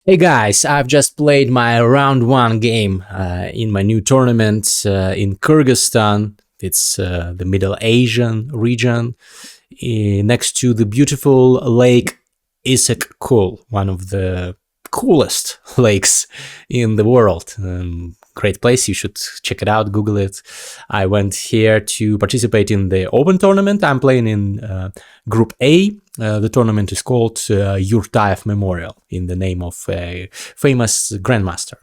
Hey guys, I've just played my round one game in my new tournament in Kyrgyzstan. It's the Middle Asian region next to the beautiful lake Issyk-Kul, one of the coolest lakes in the world. Great place, you should check it out, Google it. I went here to participate in the open tournament. I'm playing in Group A. The tournament is called Yurtayev Memorial, in the name of a famous grandmaster,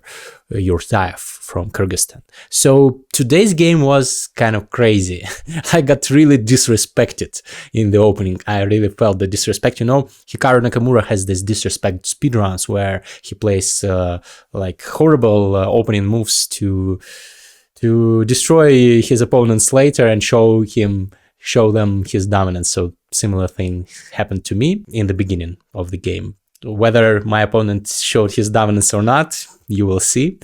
Yurtayev from Kyrgyzstan. So today's game was kind of crazy. I got really disrespected in the opening. I really felt the disrespect. Hikaru Nakamura has this disrespect speedruns where he plays like horrible opening moves to destroy his opponents later and show them his dominance. So similar thing happened to me in the beginning of the game. Whether my opponent showed his dominance or not, you will see.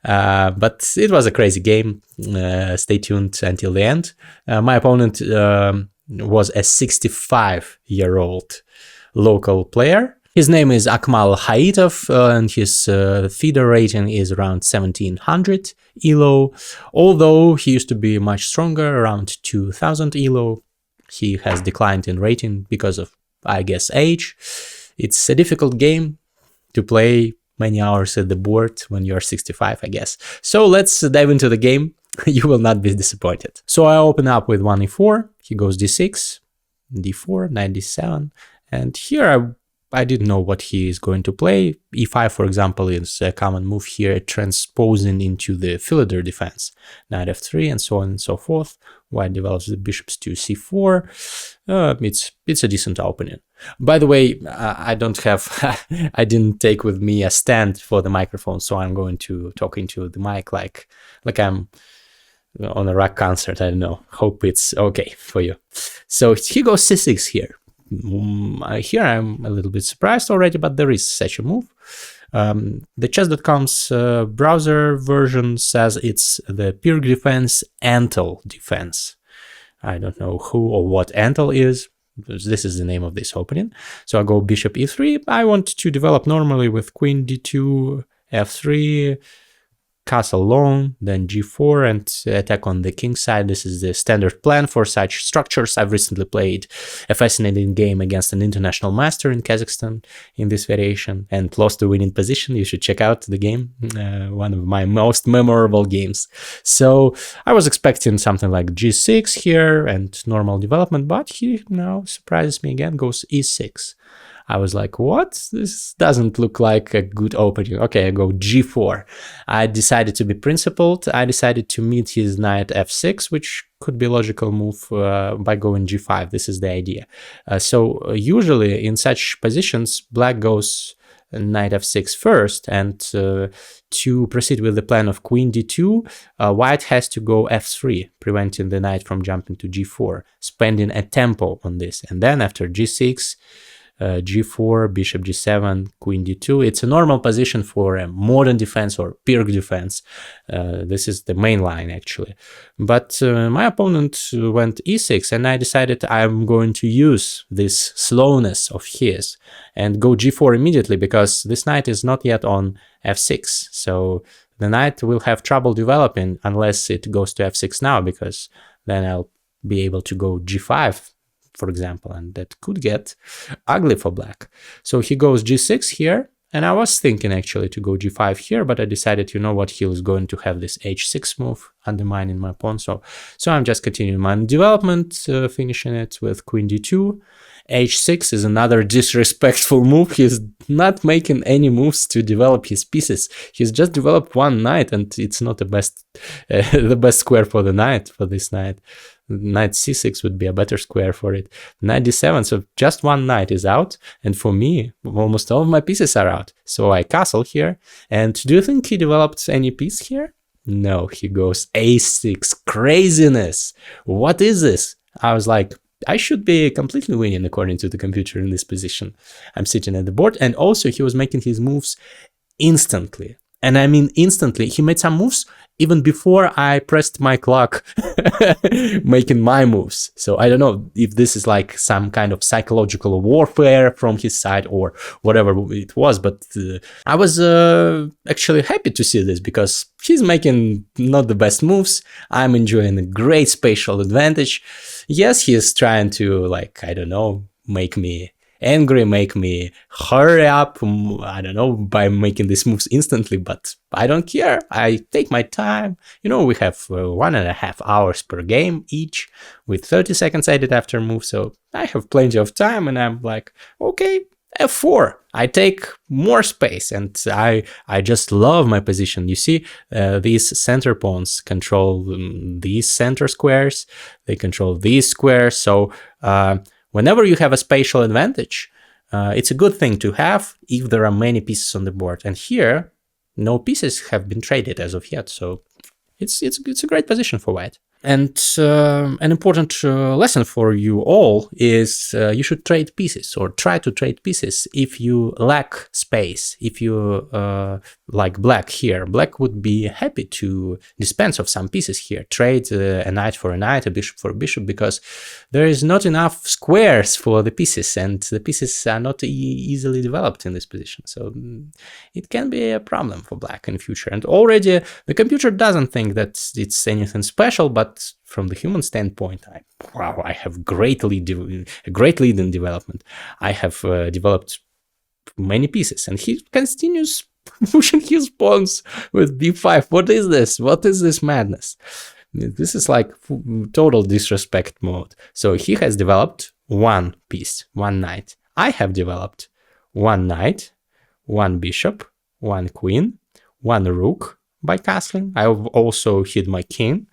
But it was a crazy game. Stay tuned until the end. My opponent was a 65-year-old local player. His name is Akmal Haitov, and his feeder rating is around 1700 ELO. Although he used to be much stronger, around 2000 ELO, he has declined in rating because of, I guess, age. It's a difficult game to play many hours at the board when you're 65, I guess. So let's dive into the game. You will not be disappointed. So I open up with 1 e4, he goes d6, d4, knight d7, and here I didn't know what he is going to play. e5, for example, is a common move here, transposing into the filader defense. Knight f3 and so on and so forth. White develops the bishops to c4. It's a decent opening. By the way, I didn't take with me a stand for the microphone, so I'm going to talk into the mic like I'm on a rock concert. I don't know. Hope it's okay for you. So he goes c6 here. Here I'm a little bit surprised already, but there is such a move. The chess.com's browser version says it's the Pirg defense, Antle defense. I don't know who or what Antle is. This is the name of this opening. So I go bishop e3. I want to develop normally with queen d2, f3, castle long, then g4, and attack on the king side. This is the standard plan for such structures. I've recently played a fascinating game against an international master in Kazakhstan in this variation and lost the winning position. You should check out the game, one of my most memorable games. So I was expecting something like g6 here and normal development, but he now surprises me again, goes e6. I was like, what? This doesn't look like a good opening. Okay, I go g4. I decided to be principled. I decided to meet his knight f6, which could be a logical move by going g5. This is the idea. So usually in such positions, black goes knight f6 first, and to proceed with the plan of queen d2, white has to go f3, preventing the knight from jumping to g4, spending a tempo on this. And then after g6, g4, bishop g7, queen d2. It's a normal position for a modern defense or Pirg defense. This is the main line, actually. But my opponent went e6, and I decided I'm going to use this slowness of his and go g4 immediately, because this knight is not yet on f6. So the knight will have trouble developing unless it goes to f6 now, because then I'll be able to go g5, for example, and that could get ugly for black. So he goes g6 here, and I was thinking actually to go g5 here, but I decided, you know what, he was going to have this h6 move, undermining my pawn. So I'm just continuing my development, finishing it with queen d2. h6 is another disrespectful move. He's not making any moves to develop his pieces. He's just developed one knight, and it's not the best square for the knight, for this knight. Knight c6 would be a better square for it. Knight d7, so just one knight is out, and for me, almost all of my pieces are out. So I castle here, and do you think he developed any piece here? No, he goes a6. Craziness! What is this? I was like, I should be completely winning according to the computer in this position. I'm sitting at the board, and also he was making his moves instantly. And I mean, instantly, he made some moves even before I pressed my clock making my moves. So I don't know if this is like some kind of psychological warfare from his side or whatever it was, but I was actually happy to see this because he's making not the best moves. I'm enjoying a great spatial advantage. Yes, he is trying to, like, I don't know, make me angry, make me hurry up, I don't know, by making these moves instantly, but I don't care. I take my time. You know, we have 1.5 hours per game each with 30 seconds added after move, so I have plenty of time, and I'm like, okay, F4. I take more space, and I just love my position. You see, these center pawns control these center squares, they control these squares, so whenever you have a spatial advantage, it's a good thing to have if there are many pieces on the board. And here, no pieces have been traded as of yet, so it's a great position for white. And an important lesson for you all is you should trade pieces or try to trade pieces if you lack space. If you like black here, black would be happy to dispense of some pieces here, trade a knight for a knight, a bishop for a bishop, because there is not enough squares for the pieces, and the pieces are not easily developed in this position. So it can be a problem for black in the future. And already the computer doesn't think that it's anything special, but from the human standpoint, I have a great lead in development. I have developed many pieces, and he continues pushing his pawns with b5. What is this? What is this madness? This is like total disrespect mode. So he has developed one piece, one knight. I have developed one knight, one bishop, one queen, one rook by castling. I have also hid my king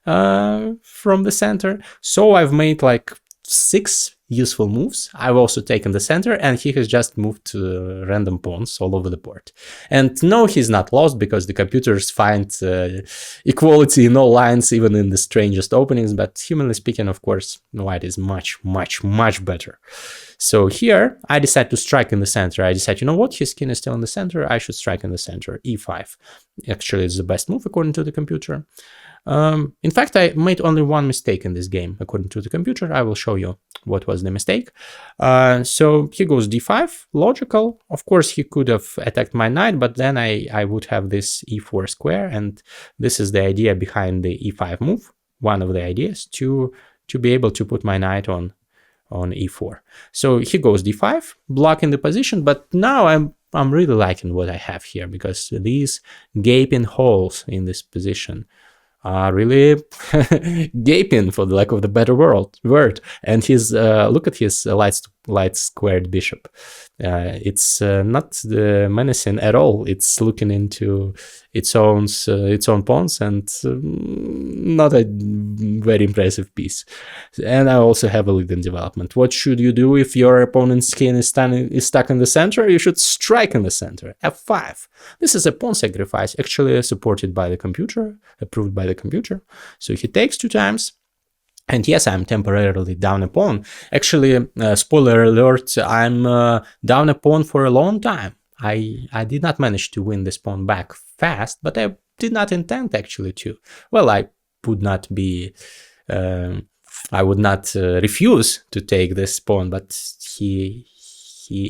from the center. So I've made like 6 useful moves. I've also taken the center, and he has just moved random pawns all over the board. And no, he's not lost, because the computers find equality in all lines, even in the strangest openings. But humanly speaking, of course, white is much, much, much better. So here I decide to strike in the center. I decide, you know what, his king is still in the center, I should strike in the center. e5 actually is the best move according to the computer. In fact, I made only one mistake in this game, according to the computer. I will show you what was the mistake. So he goes d5, logical. Of course, he could have attacked my knight, but then I would have this e4 square, and this is the idea behind the e5 move. One of the ideas to be able to put my knight on e4. So he goes d5, blocking the position, but now I'm really liking what I have here, because these gaping holes in this position are really gaping, for the lack of the better word. And his look at his light squared bishop. It's not menacing at all. It's looking into its own pawns, and not a very impressive piece. And I also have a lead in development. What should you do if your opponent's king is stuck in the center? You should strike in the center. f5. This is a pawn sacrifice, actually supported by the computer, approved by the computer. So he takes 2 times. And yes, I'm temporarily down a pawn. Actually, spoiler alert, I'm down a pawn for a long time. I did not manage to win this pawn back fast, but I did not intend actually to. Well, I would not be, I would not refuse to take this pawn, but he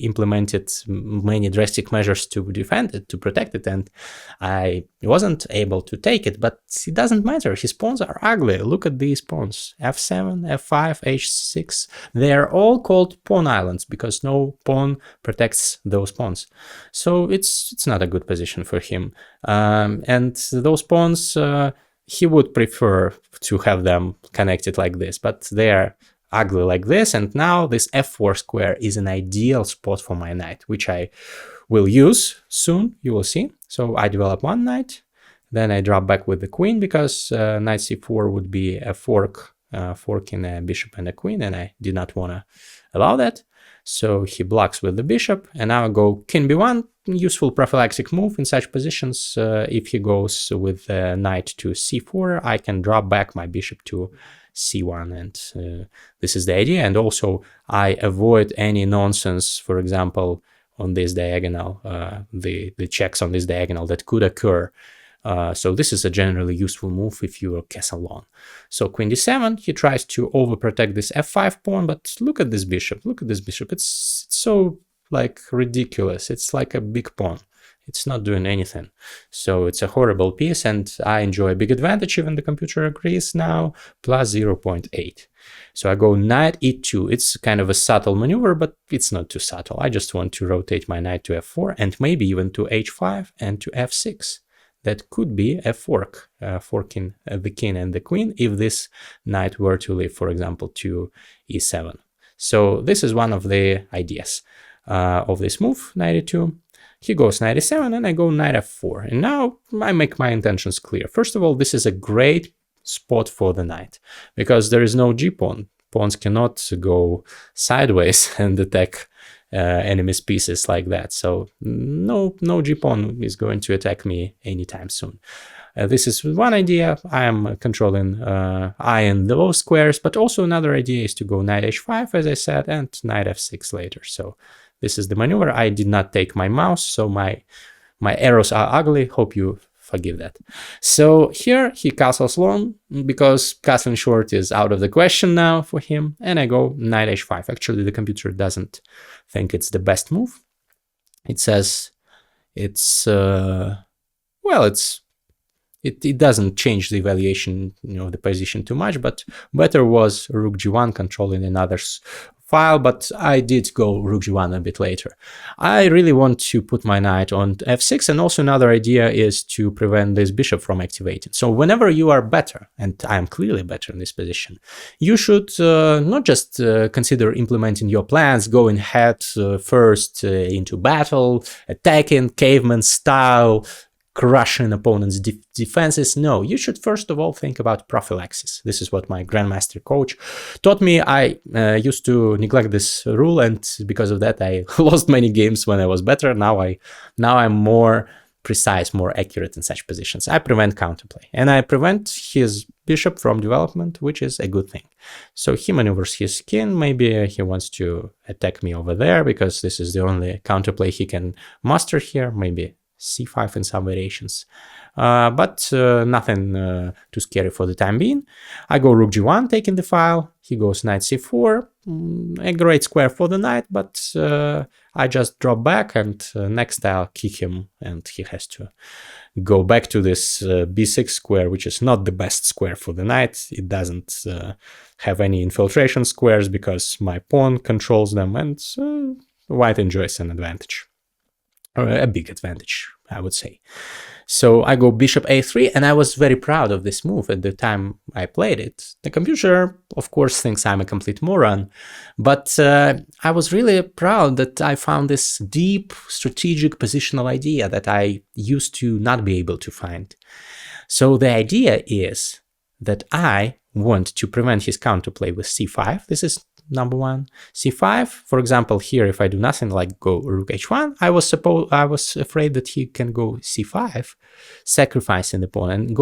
implemented many drastic measures to defend it, to protect it, and I wasn't able to take it. But it doesn't matter. His pawns are ugly. Look at these pawns. f7, f5, h6. They are all called pawn islands because no pawn protects those pawns. So it's not a good position for him. And those pawns, he would prefer to have them connected like this, but they are ugly like this, and now this f4 square is an ideal spot for my knight, which I will use soon, you will see. So I develop one knight, then I drop back with the queen, because knight c4 would be a forking a bishop and a queen, and I did not want to allow that. So he blocks with the bishop, and now I go king b1, useful prophylactic move in such positions. If he goes with the knight to c4, I can drop back my bishop to c1, and this is the idea. And also I avoid any nonsense, for example, on this diagonal, the checks on this diagonal that could occur. So this is a generally useful move if you are castle long. So queen d7, he tries to overprotect this f5 pawn, but look at this bishop, look at this bishop. It's so like ridiculous. It's like a big pawn. It's not doing anything. So it's a horrible piece, and I enjoy a big advantage, even the computer agrees now, plus 0.8. So I go knight e2. It's kind of a subtle maneuver, but it's not too subtle. I just want to rotate my knight to f4 and maybe even to h5 and to f6. That could be a fork, forking the king and the queen if this knight were to leave, for example, to e7. So this is one of the ideas of this move, knight e2. He goes knight e7 and I go knight f4. And now I make my intentions clear. First of all, this is a great spot for the knight because there is no g-pawn. Pawns cannot go sideways and attack enemy's pieces like that. So no g-pawn is going to attack me anytime soon. This is one idea. I am controlling I and those squares, but also another idea is to go knight h5, as I said, and knight f6 later. So this is the maneuver. I did not take my mouse, so my arrows are ugly. Hope you forgive that. So here he castles long because castling short is out of the question now for him, and I go knight h5. Actually, the computer doesn't think it's the best move. It says it's well, it doesn't change the evaluation, the position too much, but better was rook g1 controlling another's file, but I did go rook g1 a bit later. I really want to put my knight on f6, and also another idea is to prevent this bishop from activating. So whenever you are better, and I am clearly better in this position, you should not just consider implementing your plans, going head first into battle, attacking caveman style, crushing opponents' defenses. No, you should first of all think about prophylaxis. This is what my grandmaster coach taught me. I used to neglect this rule, and because of that I lost many games when I was better. Now I'm more precise, more accurate in such positions. I prevent counterplay, and I prevent his bishop from development, which is a good thing. So he maneuvers his king. Maybe he wants to attack me over there because this is the only counterplay he can muster here. Maybe c5 in some variations, but nothing too scary for the time being. I go rook g1, taking the file. He goes knight c4, a great square for the knight, but I just drop back, and next I'll kick him, and he has to go back to this b6 square, which is not the best square for the knight. It doesn't have any infiltration squares because my pawn controls them, and white enjoys an advantage. Or a big advantage, I would say. So I go bishop a3, and I was very proud of this move at the time I played it. The computer, of course, thinks I'm a complete moron, but I was really proud that I found this deep strategic positional idea that I used to not be able to find. So the idea is that I want to prevent his counterplay with c5. This is number one. c5, for example, here if I do nothing like go rook h1, I was afraid that he can go c5, sacrificing the pawn, and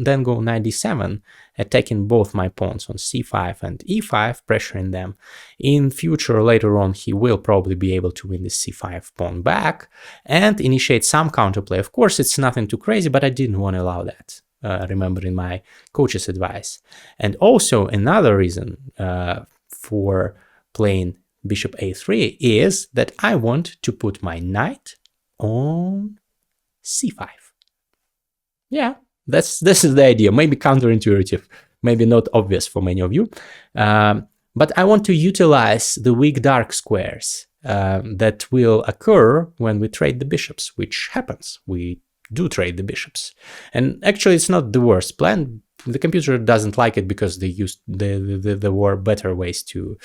then go knight d7, attacking both my pawns on c5 and e5, pressuring them. In future, later on, he will probably be able to win this c5 pawn back and initiate some counterplay. Of course, it's nothing too crazy, but I didn't want to allow that, remembering my coach's advice. And also another reason for playing bishop a3 is that I want to put my knight on c5. Yeah, this is the idea. Maybe counterintuitive, maybe not obvious for many of you, but I want to utilize the weak dark squares that will occur when we trade the bishops, which happens. We do trade the bishops, and actually it's not the worst plan. The computer doesn't like it because there were better ways to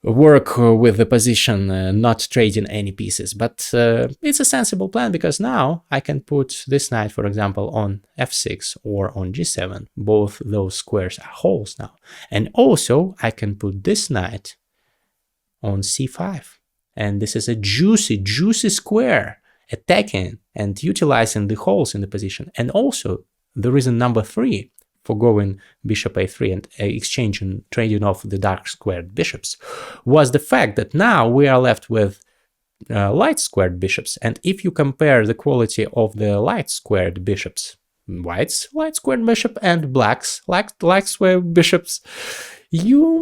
work with the position, not trading any pieces. But it's a sensible plan because now I can put this knight, for example, on f6 or on g7. Both those squares are holes now. And also I can put this knight on c5. And this is a juicy square, attacking and utilizing the holes in the position. And also the reason number 3 for going bishop a3 and exchanging, trading off the dark squared bishops was the fact that now we are left with light squared bishops. And if you compare the quality of the light squared bishops, white's light squared bishop and black's light squared bishops, you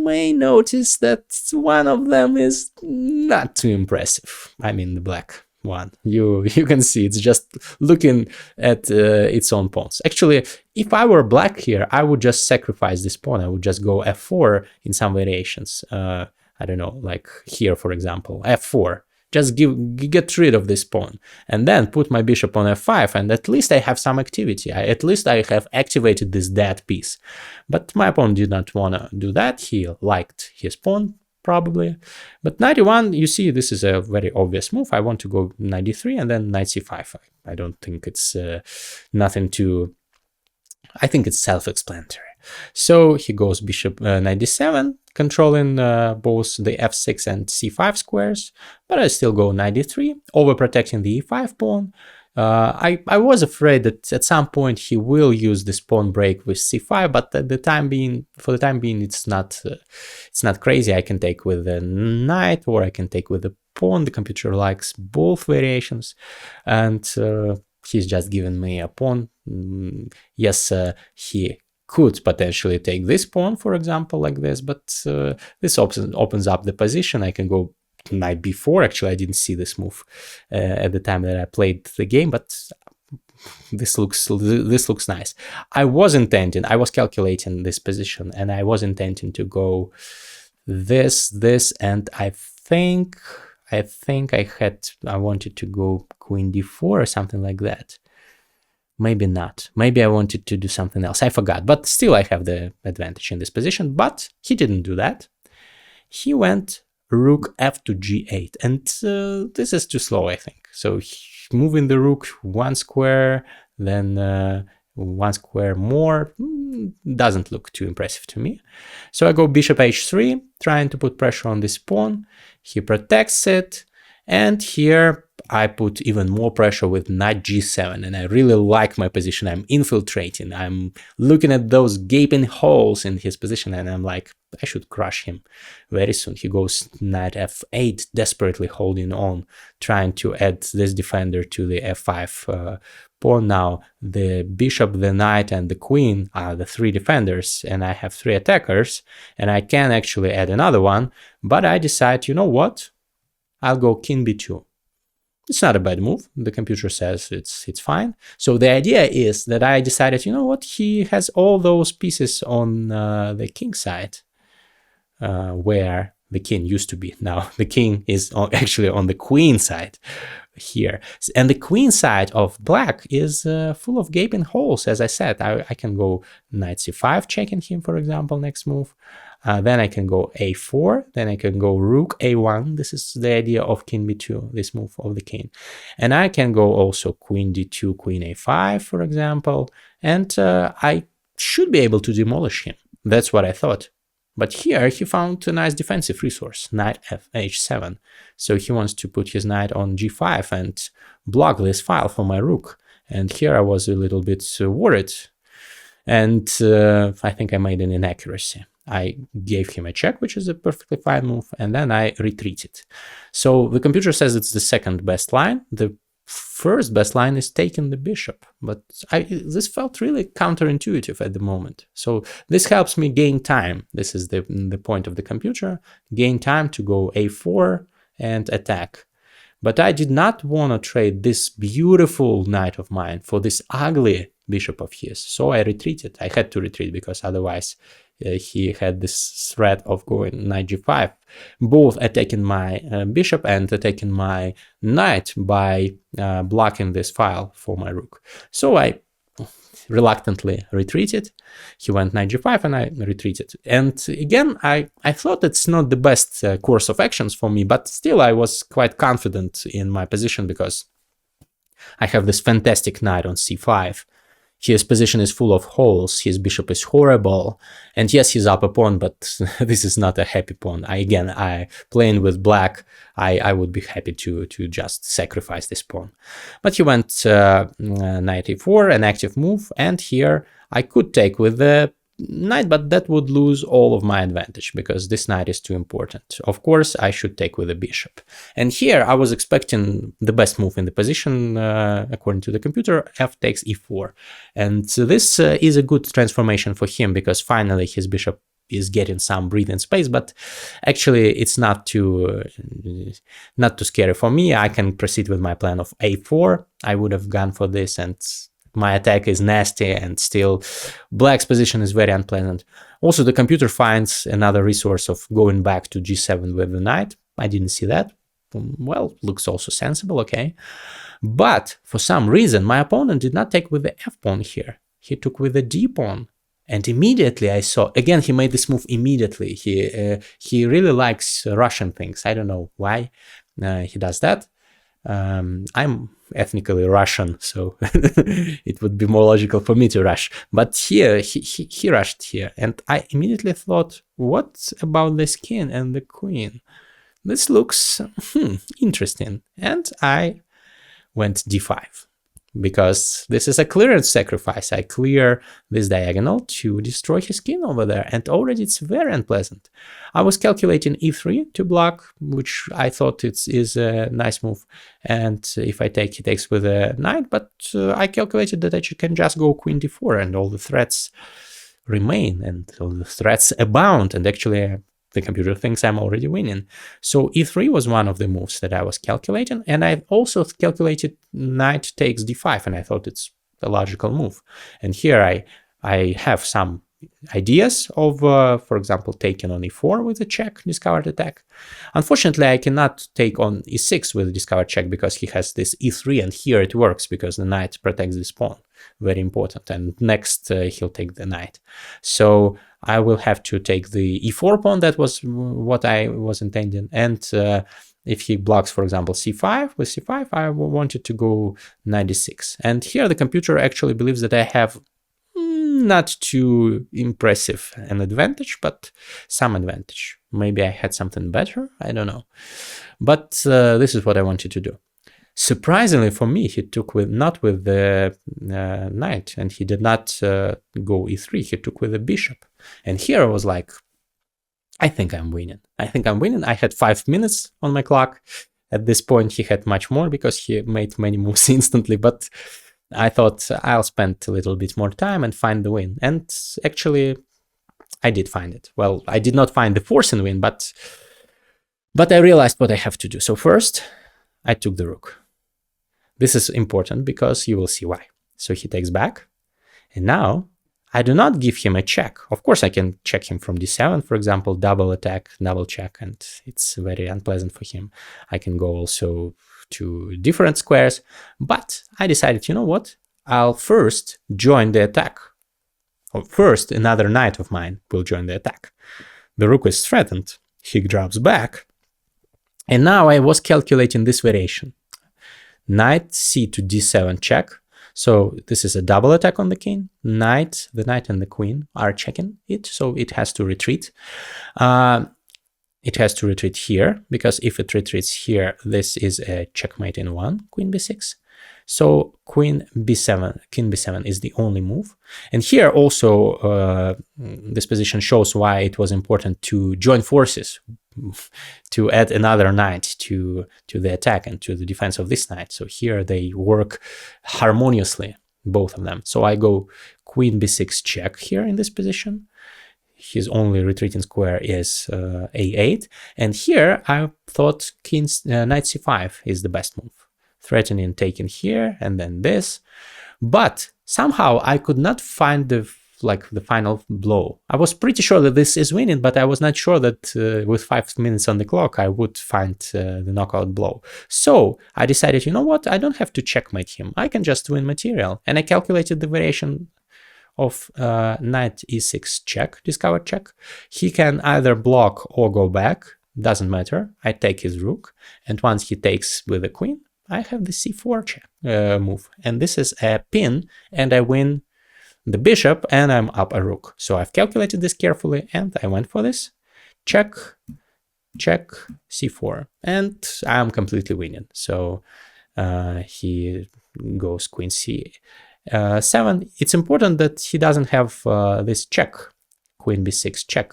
may notice that one of them is not too impressive. I mean the black one. You can see it's just looking at its own pawns. Actually, if I were black here, I would just sacrifice this pawn. I would just go f4 in some variations. I don't know, like here, for example, f4. Just get rid of this pawn and then put my bishop on f5, and at least I have some activity. At least I have activated this dead piece. But my opponent did not want to do that. He liked his pawn, probably. But knight e1, you see, this is a very obvious move. I want to go knight d3 and then knight c5. I don't think it's nothing to... I think it's self-explanatory. So he goes bishop knight d7, controlling both the f6 and c5 squares, but I still go knight d3, overprotecting the e5 pawn. I was afraid that at some point he will use this pawn break with c5, but for the time being, it's not crazy. I can take with the knight, or I can take with the pawn. The computer likes both variations, and he's just given me a pawn. Yes, he could potentially take this pawn, for example, like this, but this opens up the position. I can go knight b4. Actually, I didn't see this move at the time that I played the game, but this looks nice. I was calculating this position, and I was intending to go this, and I wanted to go queen d4 or something like that. Maybe not. Maybe I wanted to do something else. I forgot. But still, I have the advantage in this position. But he didn't do that. He went rook f to g8. And this is too slow, I think. So moving the rook one square, then one square more, doesn't look too impressive to me. So I go bishop h3, trying to put pressure on this pawn. He protects it. And here I put even more pressure with knight g7, and I really like my position. I'm infiltrating. I'm looking at those gaping holes in his position, and I'm like, I should crush him very soon. He goes knight f8, desperately holding on, trying to add this defender to the f5 pawn. Now the bishop, the knight, and the queen are the three defenders, and I have three attackers, and I can actually add another one, but I decide, you know what? I'll go king b2. It's not a bad move. The computer says it's fine. So the idea is that I decided, you know what, he has all those pieces on the king side, where the king used to be. Now the king is actually on the queen side here. And the queen side of black is full of gaping holes, as I said. I can go knight c5, checking him, for example, next move. Then I can go a4, then I can go rook a1. This is the idea of king b2, this move of the king. And I can go also queen d2, queen a5, for example. And I should be able to demolish him. That's what I thought. But here he found a nice defensive resource, knight h7. So he wants to put his knight on g5 and block this file for my rook. And here I was a little bit worried. And I think I made an inaccuracy. I gave him a check, which is a perfectly fine move, and then I retreated. So the computer says it's the second best line. The first best line is taking the bishop, but this felt really counterintuitive at the moment. So this helps me gain time. This is the point of the computer, gain time to go a4 and attack. But I did not want to trade this beautiful knight of mine for this ugly bishop of his. So I retreated. I had to retreat because otherwise he had this threat of going knight g5, both attacking my bishop and attacking my knight by blocking this file for my rook. So I reluctantly retreated. He went knight g5 and I retreated. And again, I thought it's not the best course of actions for me, but still I was quite confident in my position because I have this fantastic knight on c5. His position is full of holes, his bishop is horrible, and yes, he's up a pawn, but this is not a happy pawn. I playing with black, I would be happy to just sacrifice this pawn. But he went knight e4, an active move, and here I could take with the knight, but that would lose all of my advantage because this knight is too important. Of course, I should take with a bishop. And here I was expecting the best move in the position, according to the computer, f takes e4. And so this is a good transformation for him because finally his bishop is getting some breathing space, but actually it's not too scary for me. I can proceed with my plan of a4. I would have gone for this, and my attack is nasty, and still black's position is very unpleasant. Also, the computer finds another resource of going back to g7 with the knight. I didn't see that. Well, looks also sensible, okay. But for some reason, my opponent did not take with the f-pawn here. He took with the d-pawn. And immediately I saw, again, he made this move immediately. He really likes Russian things. I don't know why he does that. I'm ethnically Russian, so it would be more logical for me to rush. But here, he rushed here. And I immediately thought, what about this king and the queen? This looks interesting. And I went d5. Because this is a clearance sacrifice. I clear this diagonal to destroy his king over there, and already it's very unpleasant. I was calculating e3 to block, which I thought is a nice move, and if I take, he takes with a knight, but I calculated that I can just go queen d4 and all the threats remain, and all the threats abound, and actually the computer thinks I'm already winning. So e3 was one of the moves that I was calculating, and I also calculated knight takes d5, and I thought it's a logical move. And here I have some ideas of, for example, taking on e4 with a check, discovered attack. Unfortunately, I cannot take on e6 with a discovered check because he has this e3, and here it works because the knight protects this pawn. Very important. And next he'll take the knight. So I will have to take the e4 pawn. That was what I was intending. And if he blocks, for example, c5, with c5, I wanted to go knight d6. And here the computer actually believes that I have not too impressive an advantage, but some advantage. Maybe I had something better. I don't know. But this is what I wanted to do. Surprisingly for me, he took not with the knight, and he did not go e3. He took with the bishop. And here I was like, I think I'm winning. I think I'm winning. I had 5 minutes on my clock. At this point, he had much more because he made many moves instantly. But I thought I'll spend a little bit more time and find the win. And actually, I did find it. Well, I did not find the forcing win, but I realized what I have to do. So first, I took the rook. This is important because you will see why. So he takes back. And now I do not give him a check. Of course, I can check him from d7, for example, double attack, double check, and it's very unpleasant for him. I can go also to different squares, but I decided, you know what? I'll first join the attack. Or first, another knight of mine will join the attack. The rook is threatened. He drops back. And now I was calculating this variation. Knight c to d7 check. So this is a double attack on the king. The knight and the queen are checking it, so it has to retreat. It has to retreat here, because if it retreats here, this is a checkmate in one, queen b6. So queen b7, king b7 is the only move. And here also this position shows why it was important to join forces, to add another knight to the attack and to the defense of this knight. So here they work harmoniously, both of them. So I go queen b6 check here in this position. His only retreating square is a8. And here I thought knight c5 is the best move. Threatening, taking here, and then this. But somehow I could not find the final blow. I was pretty sure that this is winning, but I was not sure that with 5 minutes on the clock, I would find the knockout blow. So I decided, you know what? I don't have to checkmate him. I can just win material. And I calculated the variation of knight e6 check, discovered check. He can either block or go back. Doesn't matter. I take his rook. And once he takes with the queen, I have the c4 check, move. And this is a pin, and I win the bishop, and I'm up a rook. So I've calculated this carefully, and I went for this. Check, check, c4. And I'm completely winning. So he goes queen c8, 7. It's important that he doesn't have this check, queen b6 check,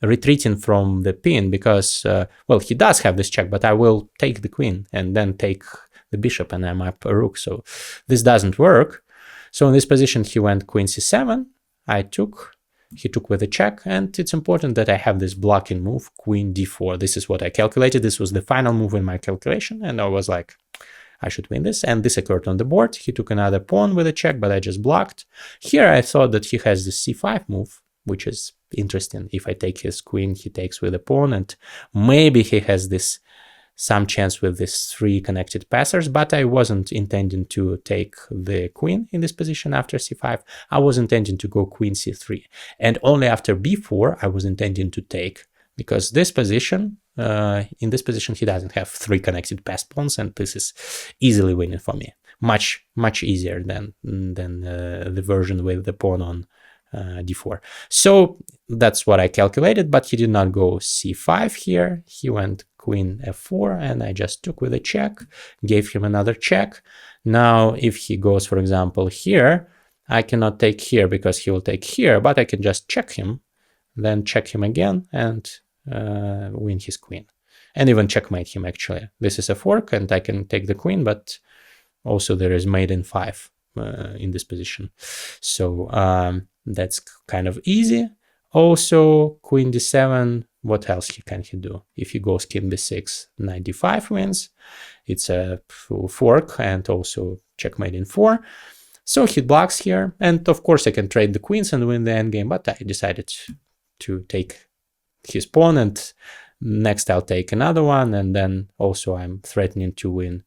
retreating from the pin, because, well, he does have this check, but I will take the queen and then take the bishop, and I'm up a rook, so this doesn't work. So in this position, he went queen c7, I took, he took with a check, and it's important that I have this blocking move, queen d4. This is what I calculated. This was the final move in my calculation, and I was like, I should win this, and this occurred on the board. He took another pawn with a check, but I just blocked. Here I thought that he has the c5 move, which is interesting. If I take his queen, he takes with a pawn, and maybe he has this some chance with these 3 connected passers, but I wasn't intending to take the queen in this position after c5. I was intending to go queen c3, and only after b4 I was intending to take, because this position, in this position, he doesn't have 3 connected passed pawns, and this is easily winning for me. Much easier than the version with the pawn on d4. So that's what I calculated, but he did not go c5 here. He went queen f4, and I just took with a check, gave him another check. Now, if he goes, for example, here, I cannot take here because he will take here, but I can just check him, then check him again, and win his queen. And even checkmate him, actually. This is a fork, and I can take the queen, but also there is mate in 5 in this position. So that's kind of easy. Also, queen d7, what else can he do? If he goes king b6, knight d5 wins. It's a fork, and also checkmate in 4. So he blocks here, and of course I can trade the queens and win the endgame, but I decided to take his pawn, and next I'll take another one, and then also I'm threatening to win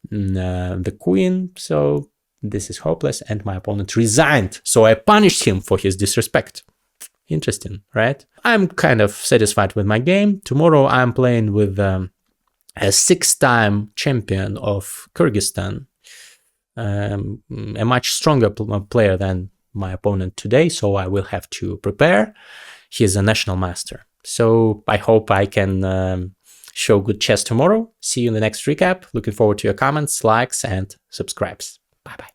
the queen. So this is hopeless, and my opponent resigned. So I punished him for his disrespect. Interesting, right? I'm kind of satisfied with my game. Tomorrow I'm playing with a 6-time champion of Kyrgyzstan, a much stronger player than my opponent today, so I will have to prepare. He is a national master. So I hope I can show good chess tomorrow. See you in the next recap. Looking forward to your comments, likes, and subscribes. Bye-bye.